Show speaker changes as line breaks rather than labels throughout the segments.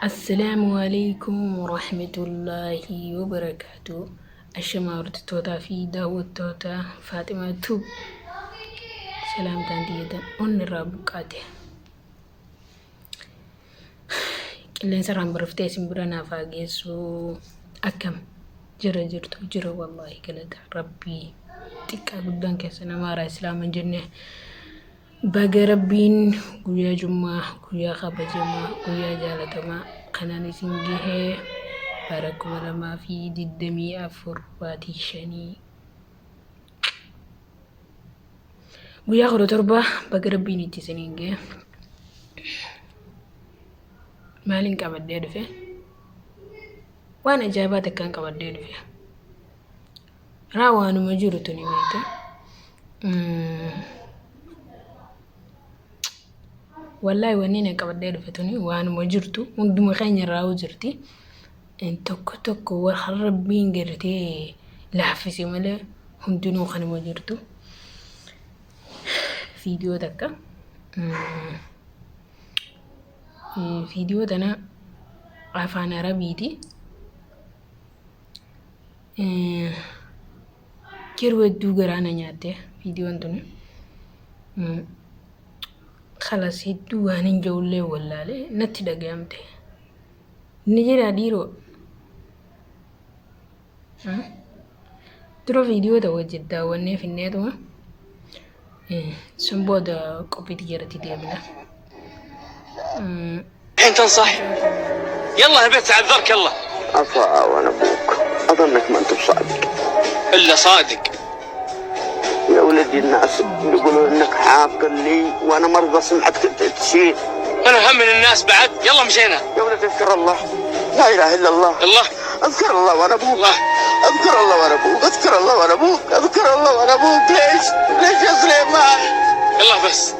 السلام عليكم ورحمة الله وبركاته. الشمارة توتا في داود توتا فاطمة توب سلام تانديدا أن رابقاته اللي سرهم برفتي سنبرنا فاقيسو أكم جرى جرى والله قلت ربي تكا قدان كسنا مارا إسلام جنة باقي ربين قويا جمعة قويا خابا جمعة قويا جالتما قناني سنجيه بارك ولما في ددمي أفر باتي شني قويا غرو تربة باقي ربين إتي سنينجيه مالين كابدي دفه وانا جاباتك كان كابدي دفه راوانو مجورو توني ميتا والله ونينا كابدي دفه توني وانا مجورتو مقدمو خيني راو جرتي ان توكو وربين جرتي لحفسي ملا هندنو خاني مجورتو فيديو دكا فيديو دنا عفان عربيتي كيرو دو غرانا نياتي فيديو انتوني خلاص هدو هنين جولي ولا لي نتي دقيامتي نجي ديرو ترو فيديو دا وجد دا وني في النت ما سنبو دا كوبي تجارتي ديابنا
الحين تنصح يلا البيت عذرك الله
أفا وأنا أبوك أظنك ما أنت بصادق
إلا صادق
يا ولدي الناس يقولون إنك عاقل لي وأنا مرضى سمعتك تشيل
أنا هم من الناس بعد يلا مشينا
يا ولدي اذكر الله لا إله إلا الله
الله
أذكر الله وأنا أبوك
الله
أذكر الله وأنا أبوك أذكر الله وأنا أبوك أذكر الله وأنا أبوك ليش يا سليمان
يلا بس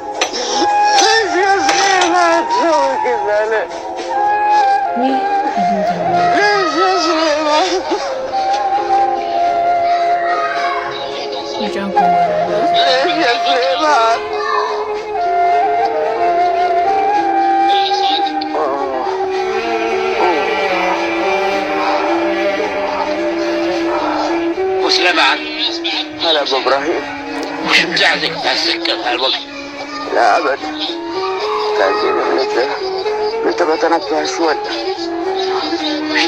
ليش يا سليمان تسوي كذا ليش يا سليمان ليش يا سليمان
وسليمان
هلا أبو إبراهيم
وش مجعزك بهالسكة في هالوقت؟
لا أبد كان متى بتنبه شوي
وش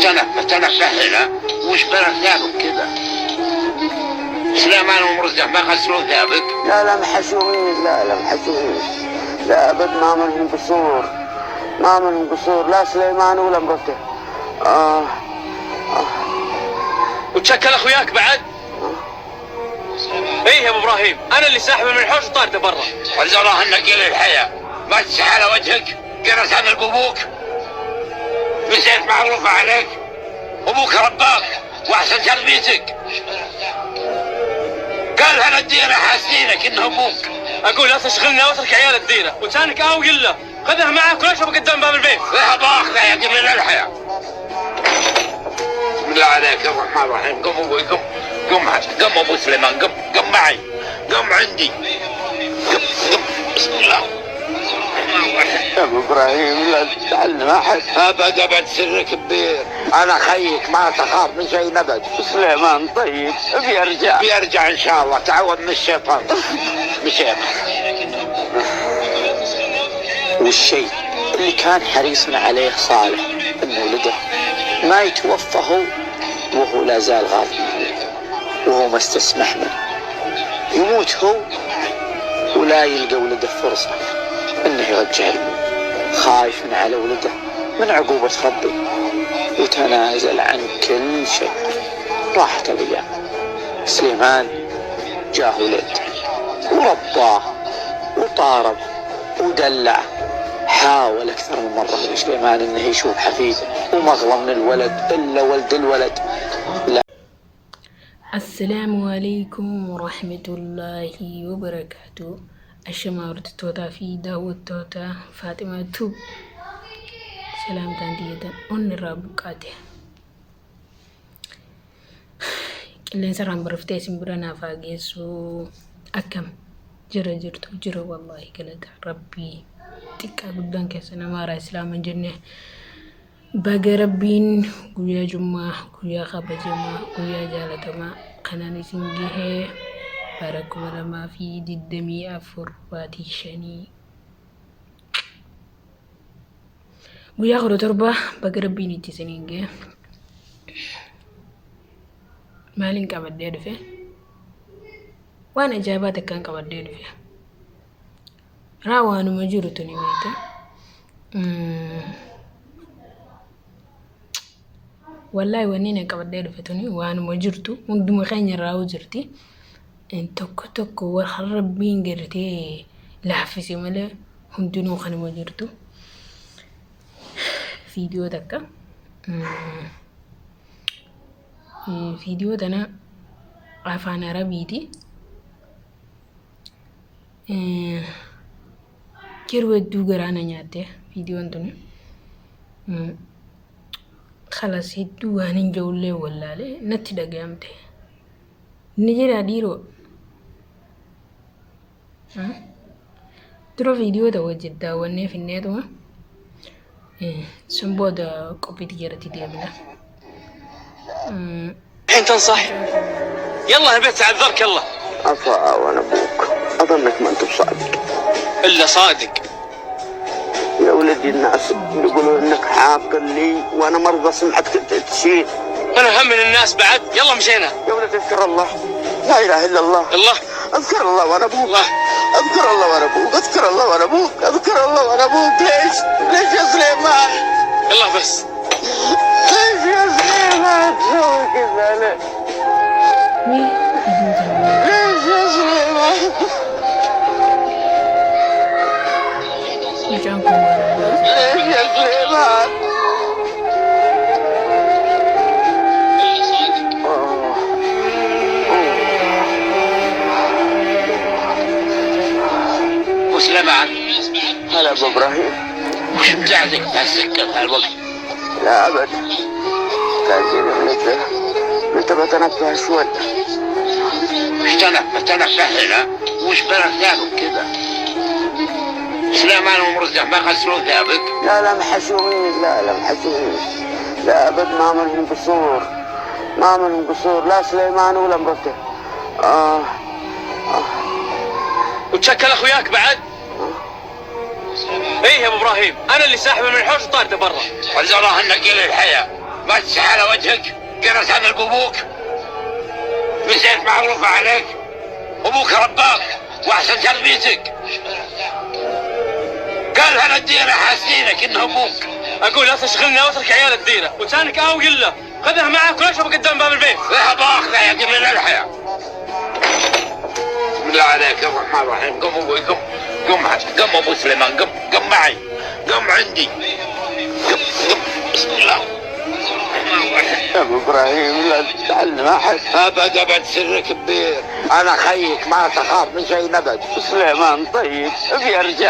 تنبه هنا وش بنا ثيابك كذا؟ سليمان ومرزق ما غسلوا ثيابك؟
لا محشومين لا محشومين لا أبد ما منهم قصور ما منهم قصور لا سليمان ولا مرته
وتشكل اخوياك بعد؟ ايه يا ابو ابراهيم انا اللي ساحبه من الحوش وطارده برا. وزراه النقيل الحياه ما تسح على وجهك قرص عن ابوك نسيت معروفه عليك ابوك رباك واحسن تربيتك قال هلا الديره حاسينك انه ابوك. اقول لا تشغلنا واترك عيال الديره وتانك قله خذها معك واشرب قدام باب البيت. لا باخذها يا قبل الحياه. بسم الله عليك يا الرحمن الرحيم. قم ابوي قم قم ابو سليمان قم معي قم عندي قم بسم الله.
يا ابو ابراهيم لا تزعلنا ما احد
ابد سرك كبير انا خيك ما تخاف من شيء ابد.
سليمان طيب
بيرجع ان شاء الله تعوذ من الشيطان. مشينا.
والشيء اللي كان حريصنا عليه صالح انه ولده ما يتوفى هو وهو لا زال غافل وهو ما استسمح منه يموت هو ولا يلقى ولده فرصة انه يرجع له خايف على ولده من عقوبة ربي وتنازل عن كل شيء. راحت الايام سليمان جاه ولد ورباه وطارب ودلع حاول أكثر من مرة سليمان إنه يشوف حفيده ومغلى من الولد إلا ولد الولد. لا.
السلام عليكم ورحمة الله وبركاته. الشمارة توتا في داود توتا فاطمة توب سلام تانديدا أن رابقاته اللي سرهم برفتي سنبرنا فاقيسو أكم جرى والله قلت ربي تكا قدان كسنا مارا إسلام جنة baga rabbiin guyyaa jummaa guyyaa kabajamaa guyyaa jaalatamaa kanaan isin gahee bara 2024 baatii 5 guyyaa 17 baga rabbiin itti isin gahee maalin qabadee dhufe waan ajaa'ibaa takkaan qabadee dhufe rawaanuma jiru tuni beekta wallahi wanni na qabadee dhufe tuni waanuma jirtu hunduma keenya irraa jirti tokko war rabbiin gartee laaffise malee hundinuu kanuma jirtu viidiyoo takka viidiyoo tana afaan arabiiti yeroo hedduu garaana nyaatte viidiyoon tuni خلاص hedduu waan hin jawlee wallaalee natti dhaga'amte ni jira dhiiroo dura viidiyoo ta'uu wajjin daawwannee finneetuma sun booda qophii tijaarati deemna
الحين تنصح يلا هبت اعذرك يلا
أفا وأنا أبوك أظنك ما أنت بصادق
الا صادق
يا ولدي الناس بيقولوا إنك عاقل لي وأنا مرضى سمعتك تشيل
انا هم من الناس بعد يلا مشينا
يا ولد اذكر الله لا إله إلا الله
الله
اذكر الله وأنا أبوك
الله
اذكر الله وأنا أبوك اذكر الله وأنا أبوك اذكر الله وأنا أبوك ليش يا سليمان
يلا بس
ليش يا سليمان تسوي كذا ليش يا سليمان
ليش عنكم وانا
ليش يا سليمان
وسليمان
هلا أبو إبراهيم
وش مجعزك بهالسكة في هالوقت؟
لا أبد تأذيني منك أنت بتنبه شوي
وش تنبه هنا وش بلغ ثابت كذا سليمان ومرزق ما غسلوا ثابت
لا محشومين لا محشومين لا أبد ما منهم قصور ما منهم قصور لا سليمان ولا مرته
وتشكل اخوياك بعد؟ ايه يا ابو ابراهيم انا اللي ساحبه من الحوش وطارده برا عز الله انك الى الحياه ما تسح على وجهك جرس هذا ابوك نسيت معروفه عليك ابوك رباك واحسن تربيتك قال انا الديره حاسينك انه ابوك اقول لا تشغلنا واترك عيال الديره وتانك قله خذها معك واشرب قدام باب البيت ذهب واخذها يا قبل الحياه بسم الله عليك يا الرحمن الرحيم قم ابوي قم ابو سليمان قم معي قم عندي قم بسم الله
يا أبو إبراهيم لا تتعلم أحد
ابد سرك كبير انا خيك ما تخاف من شيء ابد
سليمان طيب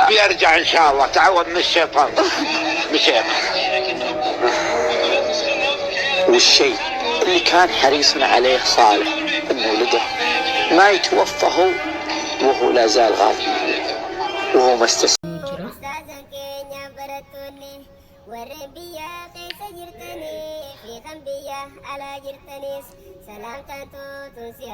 بيرجع ان شاء الله تعود من الشيطان مشينا
والشيء اللي كان حريص عليه صالح انه ولده ما يتوفى هو وهو لا زال غافل وهو ما استسلم
سلام تنسي